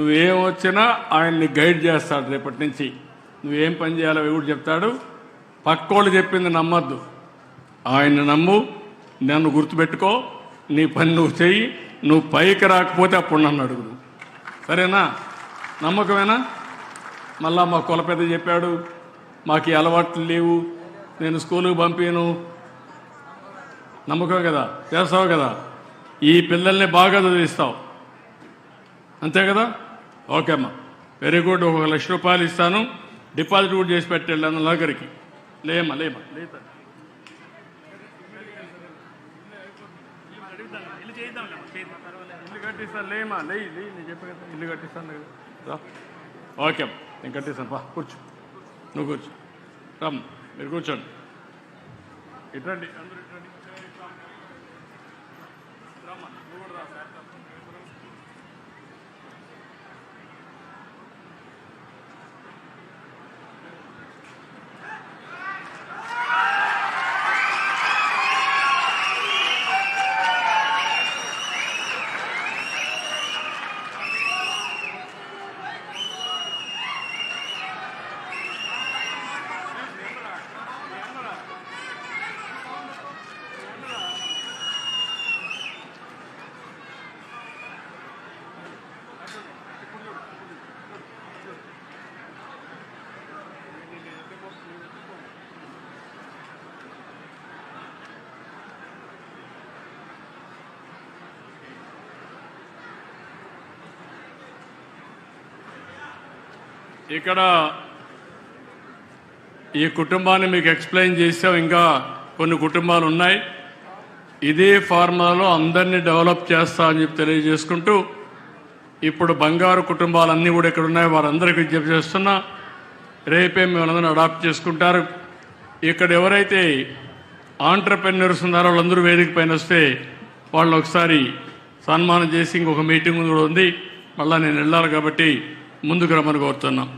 నువ్వేం వచ్చినా ఆయన్ని గైడ్ చేస్తాడు. రేపటి నుంచి నువ్వేం పని చేయాలో కూడా చెప్తాడు. పక్కోళ్ళు చెప్పింది నమ్మద్దు, ఆయన్ని నమ్ము, నన్ను గుర్తుపెట్టుకో, నీ పని నువ్వు చెయ్యి. నువ్వు పైకి రాకపోతే అప్పుడు నన్ను అడుగు. సరేనా? నమ్మకమేనా? మళ్ళా మా కుల పెద్ద చెప్పాడు, మాకు ఈ అలవాట్లు లేవు, నేను స్కూలుకి పంపాను. నమ్మకం కదా? చేస్తావు కదా? ఈ పిల్లల్ని బాగా చదివిస్తావు, అంతే కదా? ఓకే అమ్మా, వెరీ గుడ్. 1,00,000 రూపాయలు ఇస్తాను, డిపాజిట్ కూడా చేసి పెట్టాను నగరికి. లేమ్మా లేమ్మా లేదా ఇల్లు కట్టిస్తాను. లేమా లే నేను చెప్పాను కదా, ఇల్లు కట్టిస్తాను కదా. ఓకే అమ్మా, నేను కట్టిస్తాను. బా కూర్చో, నువ్వు కూర్చో. రమ్మ, మీరు కూర్చోండి. ఇట్రండి, అందరూ ఇట్రండి. రమ్మ, నువ్వు కూడా రా. ఇక్కడ ఈ కుటుంబాన్ని మీకు ఎక్స్ప్లెయిన్ చేసాం. ఇంకా కొన్ని కుటుంబాలు ఉన్నాయి. ఇదే ఫార్ములాలో అందరినీ డెవలప్ చేస్తా అని చెప్పి తెలియజేసుకుంటూ, ఇప్పుడు బంగారు కుటుంబాలన్నీ కూడా ఇక్కడ ఉన్నాయి. వారందరికీ విజ్ఞప్తి చేస్తున్నా, రేపే మిమ్మల్ని అడాప్ట్ చేసుకుంటారు. ఇక్కడ ఎవరైతే ఆంటర్ప్రెన్యూర్స్ ఉన్నారో వాళ్ళందరూ వేదిక పైన వస్తే వాళ్ళని ఒకసారి సన్మానం చేసి ఇంకొక మీటింగ్ కూడా ఉంది. మళ్ళీ నేను వెళ్ళాలి కాబట్టి ముందుకు రమ్మని కోరుతున్నాం.